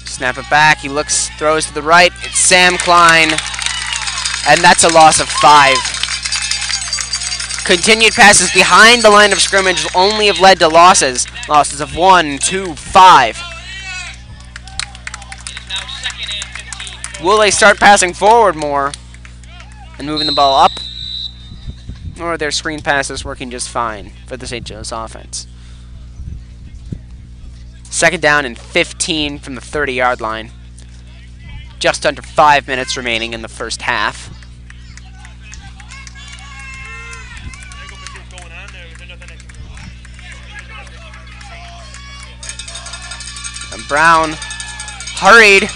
Snap it back. He looks, throws to the right. It's Sam Klein. And that's a loss of 5. Continued passes behind the line of scrimmage only have led to losses. Losses of 1, 2, 5. It is now 2nd and 15 Will they start passing forward more and moving the ball up? Or are their screen passes working just fine for the St. Joe's offense? Second down and 15 from the 30-yard line. Just under 5 minutes remaining in the first half. And Brown hurried.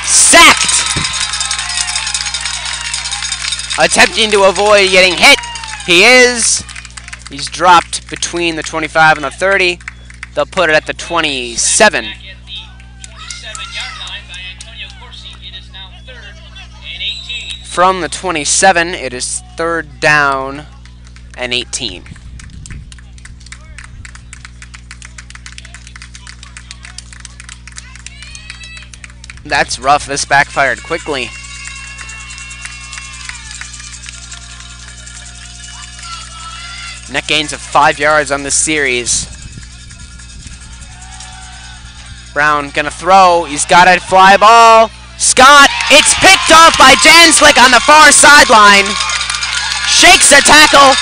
Sacked! Attempting to avoid getting hit. He is. He's dropped between the 25 and the 30. They'll put it at the 27. Back at the 27-yard line by Antonio Corsi. It is now 3rd and 18. From the 27, it is 3rd down and 18. That's rough. This backfired quickly. Net gains of 5 yards on this series. Brown gonna throw. He's got a fly ball. Scott, it's picked off by Janslick on the far sideline. Shakes a tackle,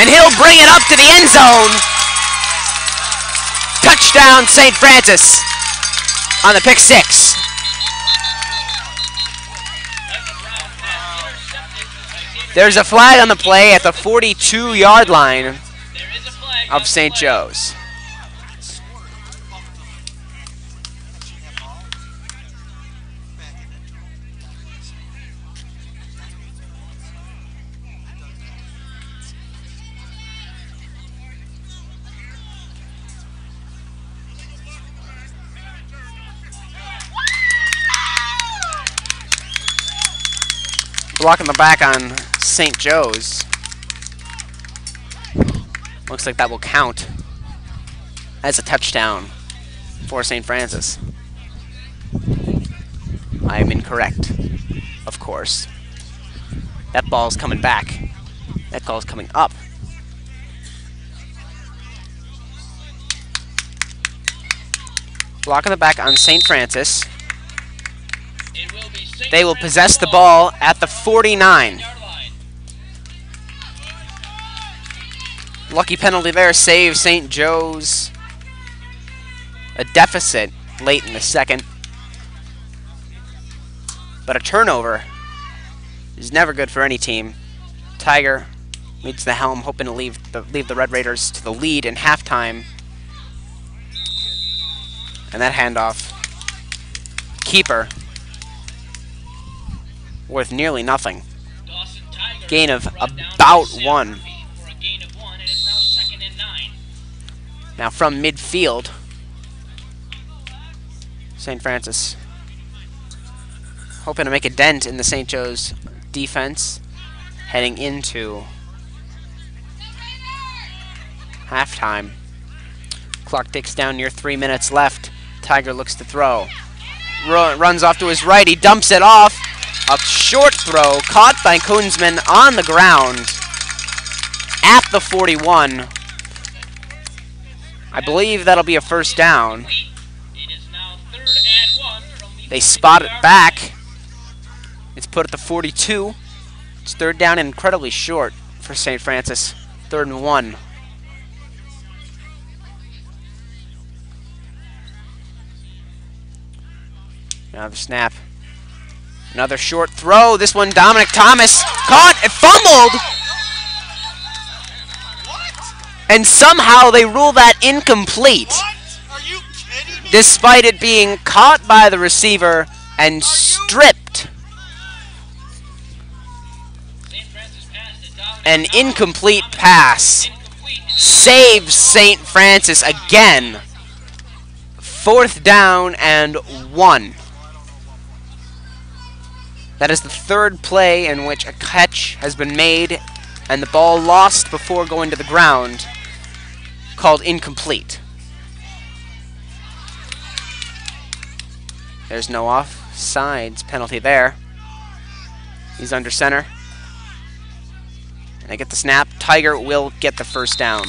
and he'll bring it up to the end zone. Touchdown, St. Francis on the pick six. There's a flag on the play at the 42-yard line of St. Joe's. Blocking the back on St. Joe's. Looks like that will count as a touchdown for St. Francis. I am incorrect, of course. That ball's coming back. That ball's coming up. Blocking the back on St. Francis. They will possess the ball at the 49. Lucky penalty there saves St. Joe's a deficit late in the second. But a turnover is never good for any team. Tiger leads the helm, hoping to leave the Red Raiders to the lead in halftime. And that handoff. Keeper. Worth nearly nothing. Gain of about 1. Now from midfield, St. Francis hoping to make a dent in the St. Joe's defense heading into halftime. Clock ticks down near 3 minutes left. Tiger looks to throw. Runs off to his right. He dumps it off. A short throw caught by Kunzman on the ground at the 41. I believe that'll be a first down. They spot it back. It's put at the 42. It's 3rd down and incredibly short for St. Francis. 3rd and 1. Now the snap. Another short throw. This one, Dominic Thomas caught and fumbled. And somehow they rule that incomplete. Are you kidding me? Despite it being caught by the receiver and stripped. An incomplete pass saves St. Francis again. 4th down and 1. That is the 3rd play in which a catch has been made and the ball lost before going to the ground, called incomplete. There's no offsides penalty there. He's under center. And I get the snap. Tiger will get the first down.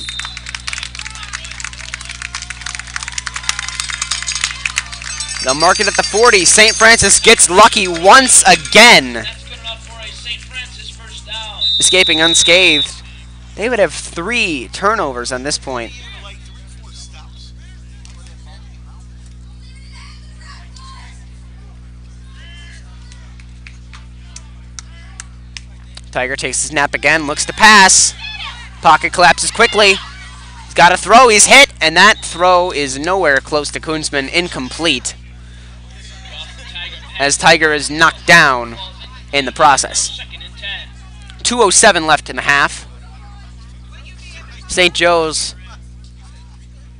They'll mark it at the 40. St. Francis gets lucky once again. That's good enough for a St. Francis first down. Escaping unscathed. They would have 3 turnovers on this point. Tiger takes the snap again, looks to pass. Pocket collapses quickly. He's got a throw, he's hit, and that throw is nowhere close to Koonsman, incomplete. As Tiger is knocked down in the process. 2:07 left in the half. St. Joe's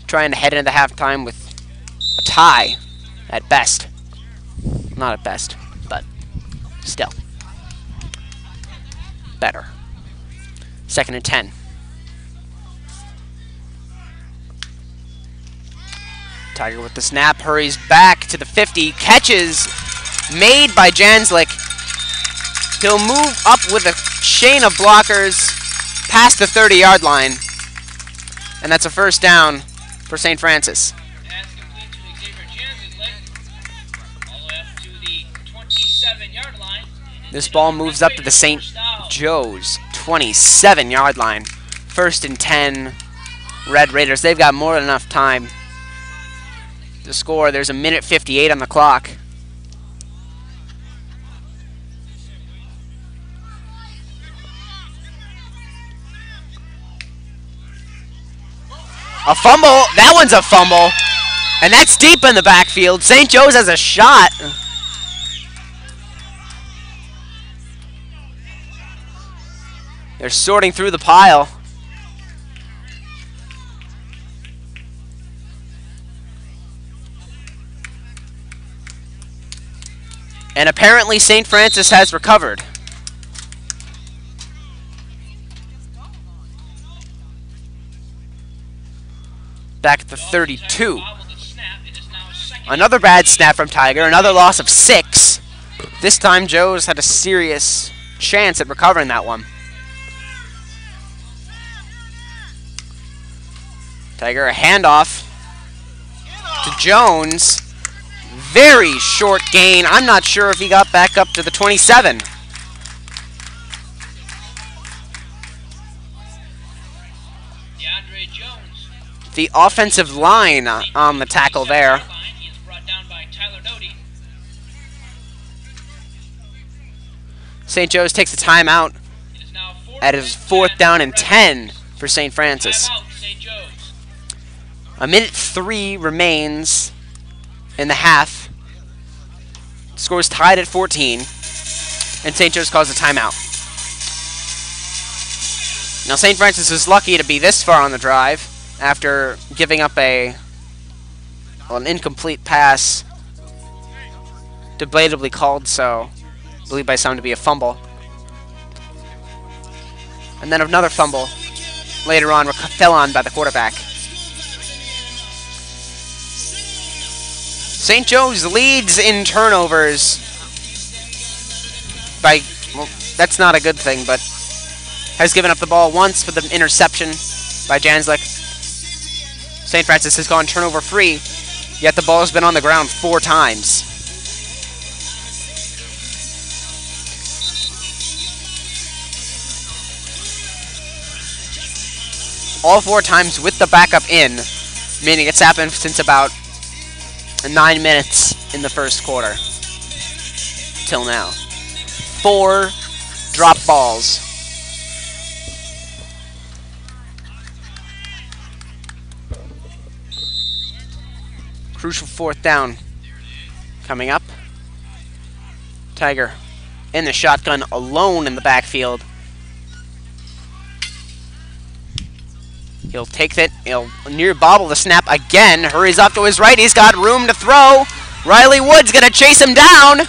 trying to head into halftime with a tie at best. Not at best, but still. Better. 2nd and 10. Tiger with the snap, hurries back to the 50, catches made by Janslik. He'll move up with a chain of blockers past the 30-yard line, and that's a first down for St. Francis. Pass complete to Xavier Janslik, all the way up to the 27-yard line. This ball moves up to the St. Joe's 27-yard line. 1st and 10, Red Raiders. They've got more than enough time to score. There's a minute 58 on the clock. A fumble. That one's a fumble. And that's deep in the backfield. St. Joe's has a shot. They're sorting through the pile. And apparently St. Francis has recovered. Back at the 32. Another bad snap from Tiger. Another loss of 6. This time Joe's had a serious chance at recovering that one. Tiger, a handoff to Jones. Very short gain. I'm not sure if he got back up to the 27. DeAndre Jones. The offensive line on the tackle there. He is brought down by Tyler Doty. St. Joe's takes a timeout It is now at his 4th down and 10 for St. Francis. Timeout, St. Joe's. A minute 3 remains in the half. Score's tied at 14. And St. Joe's calls a timeout. Now St. Francis is lucky to be this far on the drive after giving up an incomplete pass. Debatably called so. Believed by some to be a fumble. And then another fumble later on fell on by the quarterback. St. Joe's leads in turnovers by, well, that's not a good thing, but has given up the ball once for the interception by Janslik. St. Francis has gone turnover free, yet the ball has been on the ground 4 times. All 4 times with the backup in, meaning it's happened since about 9 minutes in the first quarter till now. 4 drop balls. Crucial 4th down coming up. Tiger in the shotgun alone in the backfield. He'll take it. He'll near bobble the snap again. Hurries up to his right. He's got room to throw. Riley Wood's going to chase him down.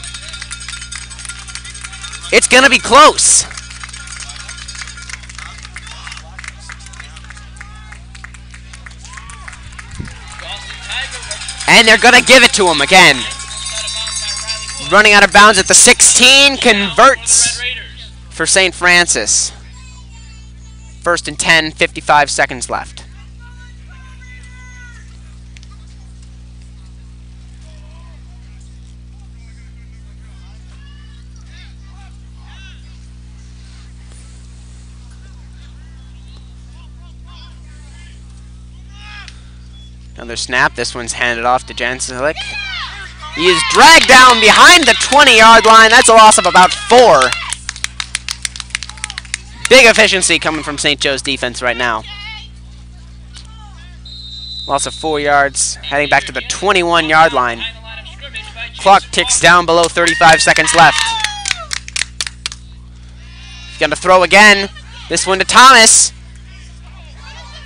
It's going to be close. And they're going to give it to him again. Running out of bounds at the 16. Converts for St. Francis. 1st and 10, 55 seconds left. Another snap. This one's handed off to Janslik. He is dragged down behind the 20-yard line. That's a loss of about 4. Big efficiency coming from St. Joe's defense right now. Loss of 4 yards, heading back to the 21-yard line. Clock ticks down below 35 seconds left. He's going to throw again. This one to Thomas.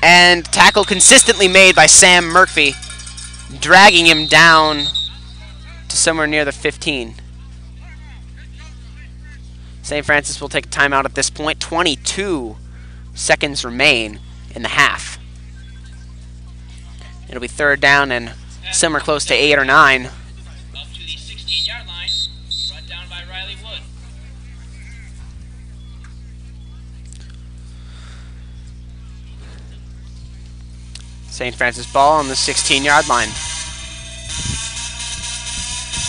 And tackle consistently made by Sam Murphy, dragging him down to somewhere near the 15. St. Francis will take a timeout at this point. 22 seconds remain in the half. It'll be 3rd down and somewhere close to 8 or 9. Up to the 16-yard line. Brought down by Riley Wood. St. Francis ball on the 16-yard line.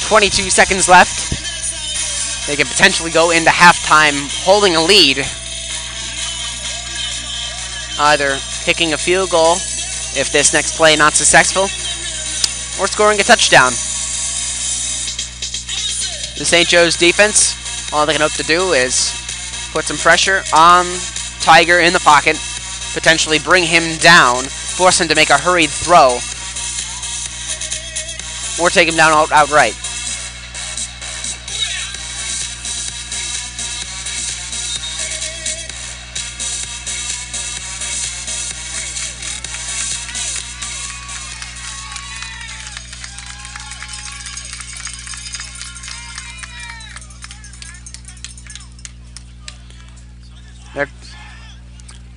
22 seconds left. They can potentially go into halftime holding a lead. Either kicking a field goal if this next play not successful, or scoring a touchdown. The St. Joe's defense, all they can hope to do is put some pressure on Tiger in the pocket, potentially bring him down, force him to make a hurried throw, or take him down outright.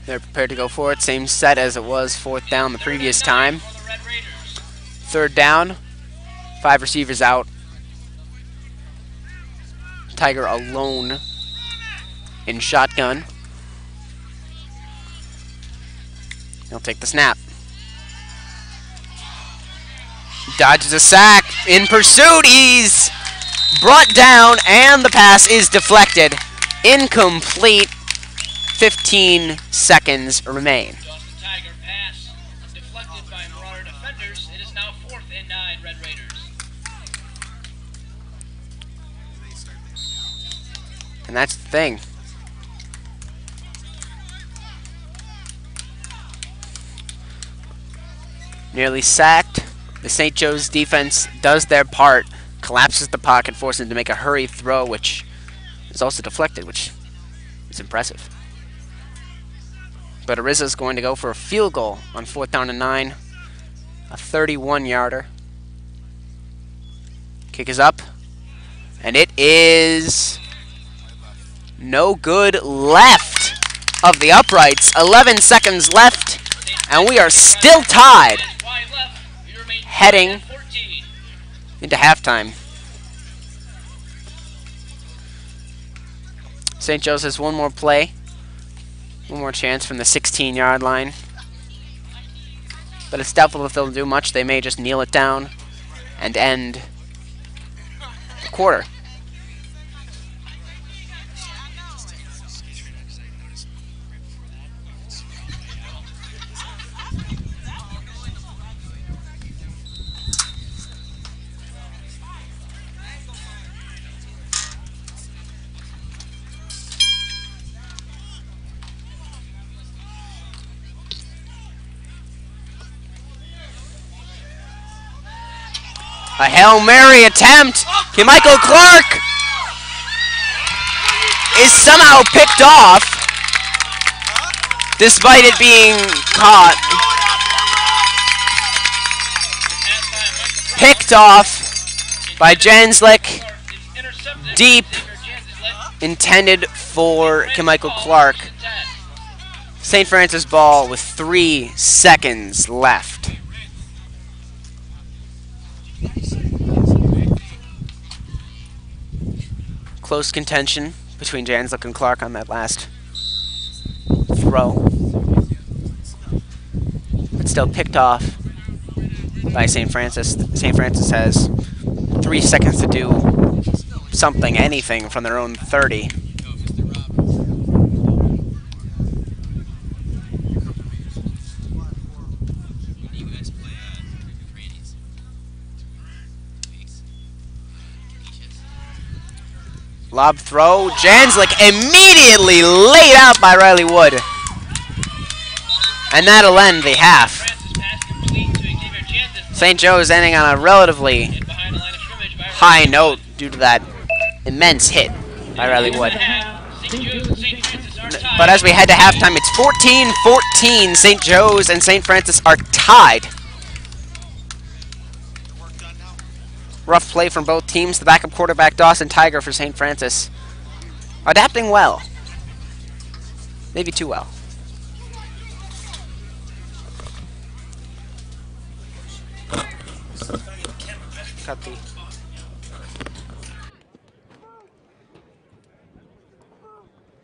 They're prepared to go for it. Same set as it was 4th down the previous time. 3rd down. 5 receivers out. Tiger alone in shotgun. He'll take the snap. Dodges a sack. In pursuit. He's brought down and the pass is deflected. Incomplete. 15 seconds remain. Tiger pass deflected by Marauder defenders. It is now 4th and 9, Red Raiders. And that's the thing. Nearly sacked. The St. Joe's defense does their part, collapses the pocket, forcing them to make a hurried throw, which is also deflected, which is impressive. But Ariza's going to go for a field goal on 4th down and 9. A 31-yarder. Kick is up. And it is no good left of the uprights. 11 seconds left. And we are still tied. Heading into halftime. St. Joe's has one more play. One more chance from the 16-yard line. But it's doubtful if they'll do much. They may just kneel it down and end the quarter. A Hail Mary attempt. Michael Clark is somehow picked off, despite it being caught. Picked off by Janslik. Deep. Intended for Michael Clark. St. Francis ball with 3 seconds left. Close contention between Janslik and Clark on that last throw. But still picked off by St. Francis. St. Francis has 3 seconds to do something, anything from their own 30. Lob throw. Janslick immediately laid out by Riley Wood. And that'll end the half. Francis pass complete to Xavier Jancis. St. Joe's ending on a relatively In behind the line of scrimmage by high note due to that immense hit by Riley Wood. St. Joe's and St. Francis are tied. But as we head to halftime, it's 14-14. St. Joe's and St. Francis are tied. Work done now. Rough play from both teams. The backup quarterback, Dawson Tiger for St. Francis. Adapting well. Maybe too well. Cut the